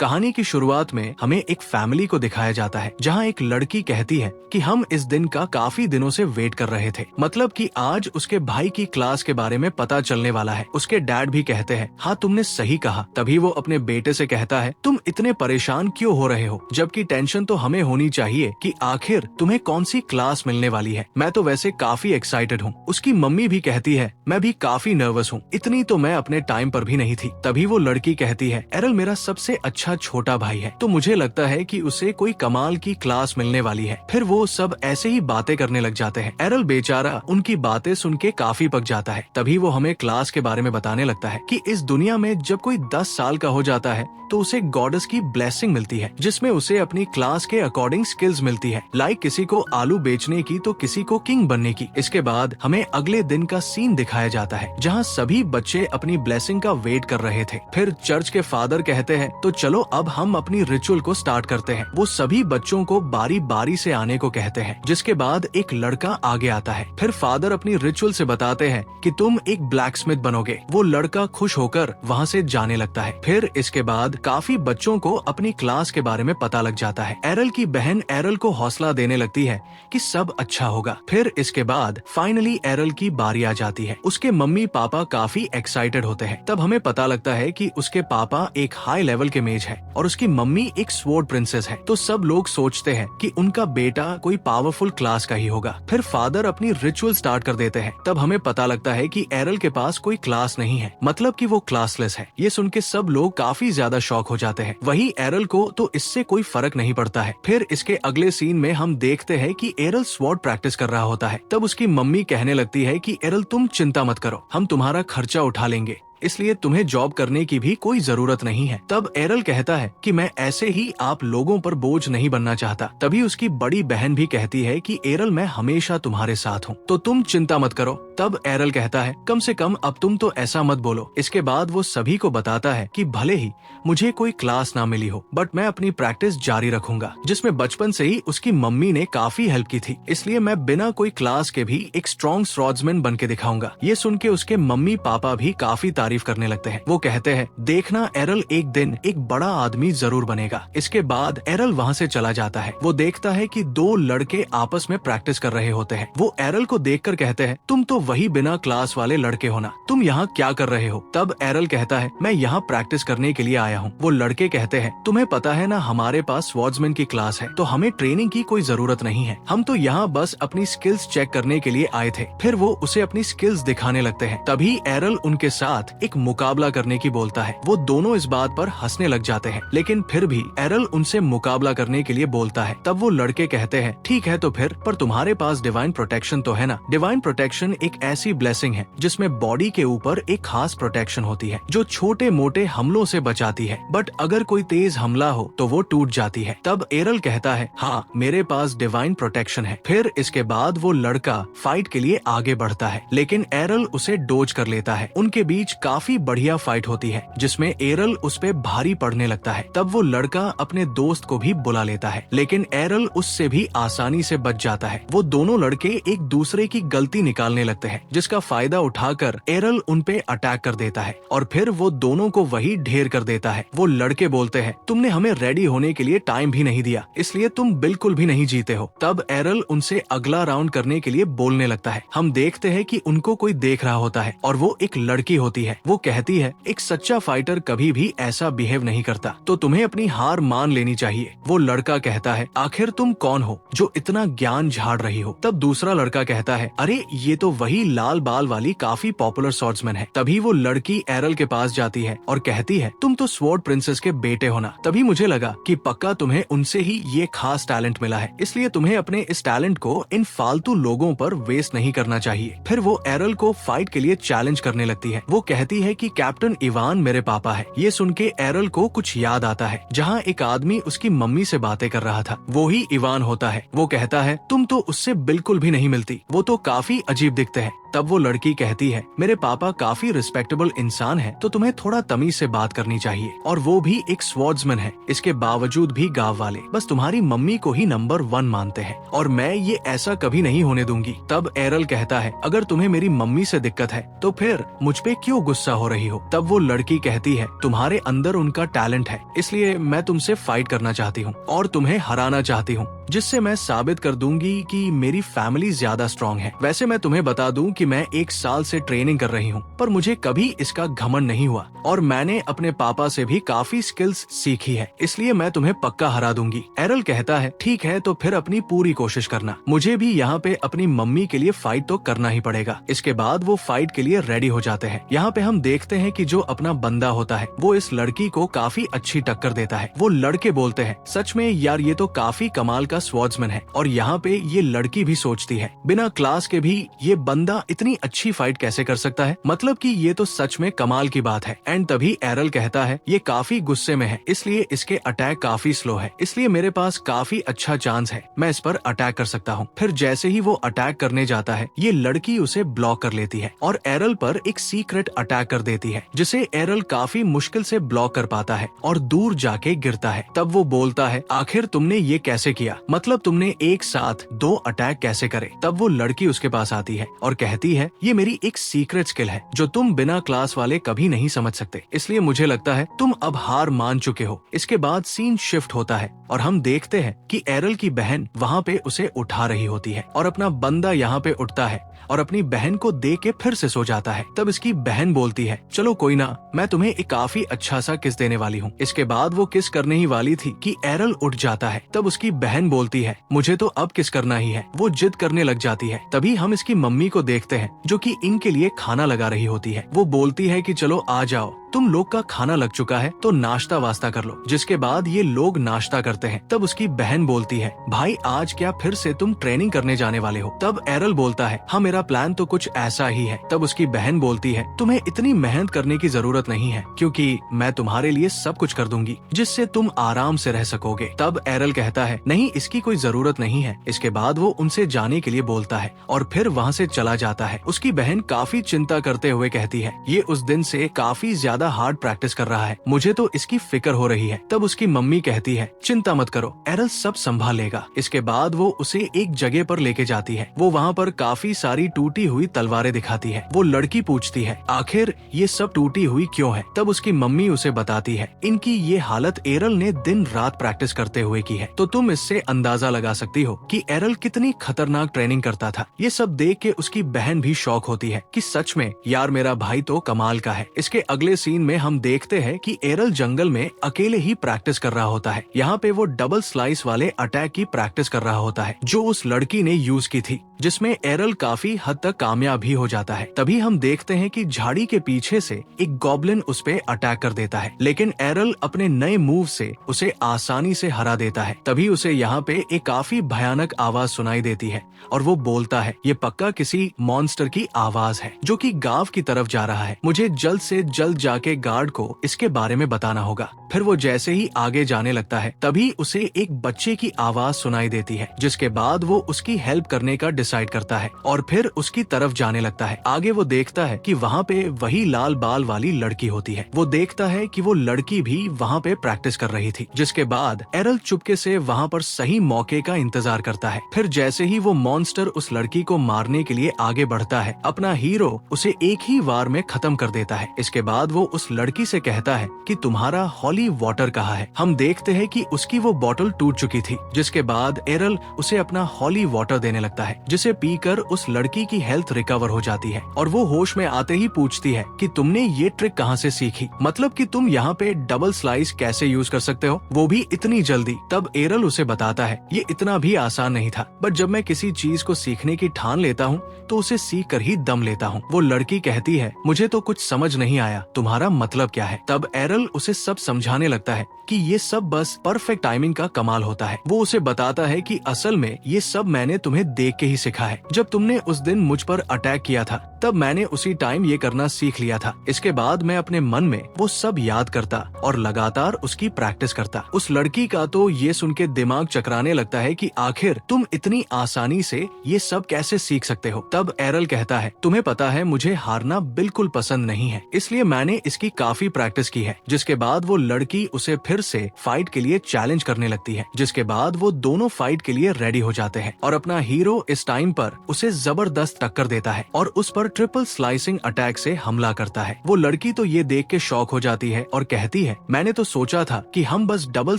कहानी की शुरुआत में हमें एक फैमिली को दिखाया जाता है जहां एक लड़की कहती है कि हम इस दिन का काफी दिनों से वेट कर रहे थे। मतलब कि आज उसके भाई की क्लास के बारे में पता चलने वाला है। उसके डैड भी कहते हैं, हाँ तुमने सही कहा। तभी वो अपने बेटे से कहता है, तुम इतने परेशान क्यों हो रहे हो, जबकि टेंशन तो हमें होनी चाहिए कि आखिर तुम्हें कौन सी क्लास मिलने वाली है। मैं तो वैसे काफी एक्साइटेड हूँ। उसकी मम्मी भी कहती है, मैं भी काफी नर्वस हूँ, इतनी तो मैं अपने टाइम पर भी नहीं थी। तभी वो लड़की कहती है, एरल मेरा सबसे अच्छा छोटा भाई है, तो मुझे लगता है कि उसे कोई कमाल की क्लास मिलने वाली है। फिर वो सब ऐसे ही बातें करने लग जाते हैं। एरल बेचारा उनकी बातें सुन के काफी पक जाता है। तभी वो हमें क्लास के बारे में बताने लगता है कि इस दुनिया में जब कोई 10 साल का हो जाता है तो उसे गॉडेस की ब्लेसिंग मिलती है, जिसमें उसे अपनी क्लास के अकॉर्डिंग स्किल्स मिलती है। लाइक किसी को आलू बेचने की तो किसी को किंग बनने की। इसके बाद हमें अगले दिन का सीन दिखाया जाता है जहाँ सभी बच्चे अपनी ब्लेसिंग का वेट कर रहे थे। फिर चर्च के फादर कहते हैं, तो चलो अब हम अपनी रिचुअल को स्टार्ट करते हैं। वो सभी बच्चों को बारी बारी से आने को कहते हैं, जिसके बाद एक लड़का आगे आता है। फिर फादर अपनी रिचुअल से बताते हैं कि तुम एक ब्लैकस्मिथ बनोगे। वो लड़का खुश होकर वहाँ से जाने लगता है। फिर इसके बाद काफी बच्चों को अपनी क्लास के बारे में पता लग जाता है। एरल की बहन एरल को हौसला देने लगती है कि सब अच्छा होगा। फिर इसके बाद फाइनली एरल की बारी आ जाती है। उसके मम्मी पापा काफी एक्साइटेड होते हैं। तब हमें पता लगता है कि उसके पापा एक हाई लेवल के मेज है और उसकी मम्मी एक स्वॉर्ड प्रिंसेस है। तो सब लोग सोचते हैं कि उनका बेटा कोई पावरफुल क्लास का ही होगा। फिर फादर अपनी रिचुअल स्टार्ट कर देते हैं। तब हमें पता लगता है कि एरल के पास कोई क्लास नहीं है, मतलब कि वो क्लासलेस है। ये सुन के सब लोग काफी ज्यादा शॉक हो जाते हैं। वही एरल को तो इससे कोई फर्क नहीं पड़ता है। फिर इसके अगले सीन में हम देखते हैं कि एरल स्वॉर्ड प्रैक्टिस कर रहा होता है। तब उसकी मम्मी कहने लगती है कि एरल तुम चिंता मत करो, हम तुम्हारा खर्चा उठा लेंगे, इसलिए तुम्हें जॉब करने की भी कोई जरूरत नहीं है। तब एरल कहता है कि मैं ऐसे ही आप लोगों पर बोझ नहीं बनना चाहता। तभी उसकी बड़ी बहन भी कहती है कि एरल मैं हमेशा तुम्हारे साथ हूँ, तो तुम चिंता मत करो। तब एरल कहता है, कम से कम अब तुम तो ऐसा मत बोलो। इसके बाद वो सभी को बताता है कि भले ही मुझे कोई क्लास ना मिली हो, बट मैं अपनी प्रैक्टिस जारी रखूंगा, जिसमें बचपन से ही उसकी मम्मी ने काफी हेल्प की थी। इसलिए मैं बिना कोई क्लास के भी एक स्ट्रॉन्ग स्वॉर्ड्समैन बन के दिखाऊंगा। ये सुन के उसके मम्मी पापा भी काफी तारीफ करने लगते हैं। वो कहते हैं, देखना एरल एक दिन एक बड़ा आदमी जरूर बनेगा। इसके बाद एरल वहाँ से चला जाता है। वो देखता है कि दो लड़के आपस में प्रैक्टिस कर रहे होते हैं। वो एरल को देखकर कहते हैं, तुम तो वही बिना क्लास वाले लड़के हो ना, तुम यहाँ क्या कर रहे हो। तब एरल कहता है, मैं यहाँ प्रैक्टिस करने के लिए आया हूँ। वो लड़के कहते हैं, तुम्हें पता है ना हमारे पास स्वॉर्ड्समैन की क्लास है, तो हमें ट्रेनिंग की कोई जरूरत नहीं है, हम तो यहाँ बस अपनी स्किल्स चेक करने के लिए आए थे। फिर वो उसे अपनी स्किल्स दिखाने लगते हैं। तभी एरल उनके साथ एक मुकाबला करने की बोलता है। वो दोनों इस बात पर हंसने लग जाते हैं, लेकिन फिर भी एरल उनसे मुकाबला करने के लिए बोलता है। तब वो लड़के कहते हैं, ठीक है तो फिर, पर तुम्हारे पास डिवाइन प्रोटेक्शन तो है ना। डिवाइन प्रोटेक्शन एक ऐसी ब्लेसिंग है जिसमें बॉडी के ऊपर एक खास प्रोटेक्शन होती है जो छोटे मोटे हमलों से बचाती है, बट अगर कोई तेज हमला हो तो वो टूट जाती है। तब एरल कहता है, हाँ मेरे पास डिवाइन प्रोटेक्शन है। फिर इसके बाद वो लड़का फाइट के लिए आगे बढ़ता है, लेकिन एरल उसे डोज कर लेता है। उनके बीच काफी बढ़िया फाइट होती है जिसमें एरल उस पे भारी पड़ने लगता है। तब वो लड़का अपने दोस्त को भी बुला लेता है, लेकिन एरल उससे भी आसानी से बच जाता है। वो दोनों लड़के एक दूसरे की गलती निकालने लगते हैं, जिसका फायदा उठाकर एरल उन पे अटैक कर देता है और फिर वो दोनों को वही ढेर कर देता है। वो लड़के बोलते हैं, तुमने हमें रेडी होने के लिए टाइम भी नहीं दिया, इसलिए तुम बिल्कुल भी नहीं जीते हो। तब एरल उनसे अगला राउंड करने के लिए बोलने लगता है। हम देखते हैं कि उनको कोई देख रहा होता है और वो एक लड़की होती है। वो कहती है, एक सच्चा फाइटर कभी भी ऐसा बिहेव नहीं करता, तो तुम्हें अपनी हार मान लेनी चाहिए। वो लड़का कहता है, आखिर तुम कौन हो जो इतना ज्ञान झाड़ रही हो। तब दूसरा लड़का कहता है, अरे ये तो वही लाल बाल वाली काफी पॉपुलर स्वॉर्ड्समैन है। तभी वो लड़की एरल के पास जाती है और कहती है, तुम तो स्वॉर्ड प्रिंसेस के बेटे हो ना। तभी मुझे लगा कि पक्का तुम्हें उनसे ही ये खास टैलेंट मिला है, इसलिए तुम्हें अपने इस टैलेंट को इन फालतू लोगों पर वेस्ट नहीं करना चाहिए। फिर वो एरल को फाइट के लिए चैलेंज करने लगती है। वो कहती है कि कैप्टन इवान मेरे पापा है। ये सुन के एरल को कुछ याद आता है, जहाँ एक आदमी उसकी मम्मी से बातें कर रहा था, वो ही इवान होता है। वो कहता है, तुम तो उससे बिल्कुल भी नहीं मिलती, वो तो काफी अजीब दिखते हैं। तब वो लड़की कहती है, मेरे पापा काफी रिस्पेक्टेबल इंसान है, तो तुम्हें थोड़ा तमीज से बात करनी चाहिए, और वो भी एक स्वॉर्ड्समैन है। इसके बावजूद भी गांव वाले बस तुम्हारी मम्मी को ही नंबर 1 मानते हैं, और मैं ये ऐसा कभी नहीं होने दूंगी। तब एरल कहता है, अगर तुम्हें मेरी मम्मी से दिक्कत है तो फिर मुझ पे क्यों गुस्सा हो रही हो। तब वो लड़की कहती है, तुम्हारे अंदर उनका टैलेंट है, इसलिए मैं तुमसे फाइट करना चाहती हूँ और तुम्हें हराना चाहती हूँ, जिससे मैं साबित कर दूंगी कि मेरी फैमिली ज्यादा स्ट्रॉन्ग है। वैसे मैं तुम्हें बता दूं कि मैं 1 साल से ट्रेनिंग कर रही हूँ, पर मुझे कभी इसका घमंड नहीं हुआ, और मैंने अपने पापा से भी काफी स्किल्स सीखी है, इसलिए मैं तुम्हें पक्का हरा दूंगी। एरल कहता है, ठीक है, तो फिर अपनी पूरी कोशिश करना, मुझे भी यहाँ पे अपनी मम्मी के लिए फाइट तो करना ही पड़ेगा। इसके बाद वो फाइट के लिए रेडी हो जाते हैं। यहाँ पे हम देखते हैं कि जो अपना बंदा होता है वो इस लड़की को काफी अच्छी टक्कर देता है। वो लड़के बोलते हैं, सच में यार ये तो काफी कमाल का स्वॉर्ड्समैन है। और यहाँ पे ये लड़की भी सोचती है, बिना क्लास के भी ये बंदा इतनी अच्छी फाइट कैसे कर सकता है, मतलब कि ये तो सच में कमाल की बात है। एंड तभी एरल कहता है, ये काफी गुस्से में है, इसलिए इसके अटैक काफी स्लो है, इसलिए मेरे पास काफी अच्छा चांस है, मैं इस पर अटैक कर सकता हूँ। फिर जैसे ही वो अटैक करने जाता है, ये लड़की उसे ब्लॉक कर लेती है और एरल पर एक सीक्रेट अटैक कर देती है, जिसे एरल काफी मुश्किल से ब्लॉक कर पाता है और दूर जाके गिरता है। तब वो बोलता है, आखिर तुमने ये कैसे किया, मतलब तुमने एक साथ 2 अटैक कैसे करे। तब वो लड़की उसके पास आती है और कहती है, ये मेरी एक सीक्रेट स्किल है जो तुम बिना क्लास वाले कभी नहीं समझ सकते, इसलिए मुझे लगता है तुम अब हार मान चुके हो। इसके बाद सीन शिफ्ट होता है और हम देखते हैं कि एरल की बहन वहाँ पे उसे उठा रही होती है और अपना बंदा यहाँ पे उठता है और अपनी बहन को देख के फिर से सो जाता है। तब इसकी बहन बोलती है, चलो कोई ना, मैं तुम्हें एक काफी अच्छा सा किस देने वाली हूँ। इसके बाद वो किस करने ही वाली थी कि एरल उठ जाता है। तब उसकी बहन बोलती है, मुझे तो अब किस करना ही है। वो जिद करने लग जाती है। तभी हम इसकी मम्मी को देखते हैं जो कि इनके लिए खाना लगा रही होती है। वो बोलती है कि चलो आ जाओ, तुम लोग का खाना लग चुका है तो नाश्ता वास्ता कर लो। जिसके बाद ये लोग नाश्ता करते हैं। तब उसकी बहन बोलती है, भाई आज क्या फिर से तुम ट्रेनिंग करने जाने वाले हो। तब एरल बोलता है, हाँ मेरा प्लान तो कुछ ऐसा ही है। तब उसकी बहन बोलती है, तुम्हें इतनी मेहनत करने की जरूरत नहीं है, क्योंकि मैं तुम्हारे लिए सब कुछ कर दूंगी जिससे तुम आराम से रह सकोगे। तब एरल कहता है, नहीं इसकी कोई जरूरत नहीं है। इसके बाद वो उनसे जाने के लिए बोलता है और फिर वहाँ से चला जाता है। उसकी बहन काफी चिंता करते हुए कहती है, ये उस दिन से काफी ज्यादा हार्ड प्रैक्टिस कर रहा है, मुझे तो इसकी फिक्र हो रही है। तब उसकी मम्मी कहती है, चिंता मत करो, एरल सब संभाल लेगा। इसके बाद वो उसे एक जगह पर लेके जाती है। वो वहाँ पर काफी सारी टूटी हुई तलवारें दिखाती है। वो लड़की पूछती है, आखिर ये सब टूटी हुई क्यों है। तब उसकी मम्मी उसे बताती है, इनकी ये हालत एरल ने दिन रात प्रैक्टिस करते हुए की है। तो तुम इससे अंदाजा लगा सकती हो कि एरल कितनी खतरनाक ट्रेनिंग करता था। ये सब देख के उसकी बहन भी शॉक होती है कि सच में यार मेरा भाई तो कमाल का है। इसके अगले सीन में हम देखते हैं कि एरल जंगल में अकेले ही प्रैक्टिस कर रहा होता है। यहाँ पे वो डबल स्लाइस वाले अटैक की प्रैक्टिस कर रहा होता है जो उस लड़की ने यूज की थी, जिसमें एरल काफी हद तक कामयाब भी हो जाता है। तभी हम देखते हैं कि झाड़ी के पीछे से एक गॉब्लिन उस पे अटैक कर देता है, लेकिन एरल अपने नए मूव से उसे आसानी से हरा देता है। तभी उसे यहाँ पे एक काफी भयानक आवाज सुनाई देती है और वो बोलता है, ये पक्का किसी मॉन्स्टर की आवाज है जो कि गांव की तरफ जा रहा है, मुझे जल्द से जल्द जाके गार्ड को इसके बारे में बताना होगा। फिर वो जैसे ही आगे जाने लगता है तभी उसे एक बच्चे की आवाज सुनाई देती है, जिसके बाद वो उसकी हेल्प करने का डिसाइड करता है और फिर उसकी तरफ जाने लगता है। आगे वो देखता है कि वहाँ पे वही लाल बाल वाली लड़की होती है। वो देखता है कि वो लड़की भी वहाँ पे प्रैक्टिस कर रही थी। जिसके बाद एरल चुपके से वहाँ पर सही मौके का इंतजार करता है। फिर जैसे ही वो मॉन्स्टर उस लड़की को मारने के लिए आगे बढ़ता है, अपना हीरो उसे एक ही वार में खत्म कर देता है। इसके बाद वो उस लड़की से कहता है कि तुम्हारा हॉली वाटर कहाँ है। हम देखते हैं कि उसकी वो बोतल टूट चुकी थी। जिसके बाद एरल उसे अपना हॉली वाटर देने लगता है, जिसे पीकर उस लड़की की हेल्थ रिकवर हो जाती है और वो होश में आते ही पूछती है कि तुमने ये ट्रिक कहाँ से सीखी, मतलब कि तुम यहाँ पे डबल स्लाइस कैसे यूज कर सकते हो, वो भी इतनी जल्दी। तब एरल उसे बताता है, ये इतना भी आसान नहीं था, बट जब मैं किसी चीज को सीखने की ठान लेता हूँ तो उसे सीख कर ही दम लेता हूँ। वो लड़की कहती है, मुझे तो कुछ समझ नहीं आया, तुम्हारा मतलब क्या है। तब एरल उसे सब समझाने लगता है कि ये सब बस परफेक्ट टाइमिंग का कमाल होता है। वो उसे बताता है कि असल में ये सब मैंने तुम्हें देख के ही सिखा है। जब तुमने उस दिन मुझ पर अटैक किया था तब मैंने उसी टाइम ये करना सीख लिया था। इसके बाद मैं अपने मन में वो सब याद करता और लगातार उसकी प्रैक्टिस करता। उस लड़की का तो ये सुन के दिमाग चकराने लगता है कि आखिर तुम इतनी आसानी से ये सब कैसे सीख सकते हो। तब एरल कहता है, तुम्हें पता है मुझे हारना बिल्कुल पसंद नहीं है, इसलिए मैंने इसकी काफी प्रैक्टिस की है। जिसके बाद वो लड़की उसे फिर से फाइट के लिए चैलेंज करने लगती है। जिसके बाद वो दोनों फाइट के लिए रेडी हो जाते हैं और अपना हीरो इस टाइम पर उसे जबरदस्त टक्कर देता है और उस पर ट्रिपल स्लाइसिंग अटैक से हमला करता है। वो लड़की तो ये देख के शॉक हो जाती है और कहती है, मैंने तो सोचा था कि हम बस डबल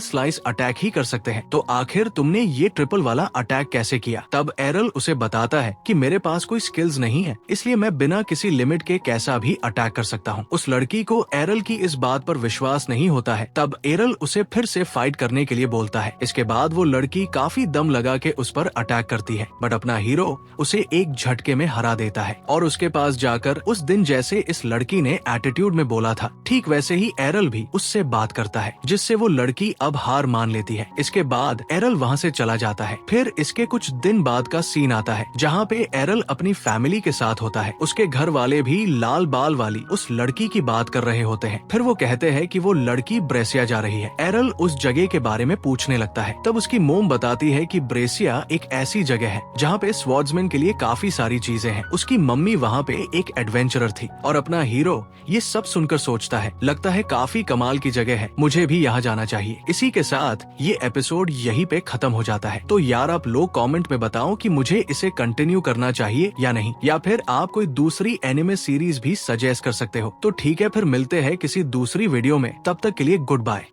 स्लाइस अटैक ही कर सकते हैं, तो आखिर तुमने ये ट्रिपल वाला अटैक कैसे किया। तब एरल उसे बताता है कि मेरे पास कोई स्किल्स नहीं है, इसलिए मैं बिना किसी लिमिट के कैसा भी अटैक कर सकता हूँ। उस लड़की को एरल की इस बात पर विश्वास नहीं होता है। तब एरल उसे फिर से फाइट करने के लिए बोलता है। इसके बाद वो लड़की काफी दम लगा के उस पर अटैक करती है, बट अपना हीरो उसे एक झटके में हरा देता है और उसके पास जाकर उस दिन जैसे इस लड़की ने एटीट्यूड में बोला था, ठीक वैसे ही एरल भी उससे बात करता है, जिससे वो लड़की अब हार मान लेती है। इसके बाद एरल वहाँ से चला जाता है। फिर इसके कुछ दिन बाद का सीन आता है जहाँ पे एरल अपनी फैमिली के साथ होता है। उसके घर वाले भी लाल बाल वाली उस लड़की की बात कर रहे होते हैं। फिर वो कहते हैं कि वो लड़की ब्रेसिया जा रही है। एरल उस जगह के बारे में पूछने लगता है। तब उसकी मोम बताती है कि ब्रेसिया एक ऐसी जगह है जहाँ पे स्वॉर्ड्समैन के लिए काफी सारी चीजें हैं। उसकी मम्मी वहाँ पे एक एडवेंचरर थी और अपना हीरो ये सब सुनकर सोचता है, लगता है काफी कमाल की जगह है, मुझे भी यहाँ जाना चाहिए। इसी के साथ ये एपिसोड यहीं पे खत्म हो जाता है। तो यार आप लोग कमेंट में बताओ कि मुझे इसे कंटिन्यू करना चाहिए या नहीं, या फिर आप कोई दूसरी एनिमे सीरीज भी सजेस्ट कर सकते हो। तो ठीक है, फिर मिलते हैं किसी दूसरी वीडियो में, तब तक के लिए गुड बाय।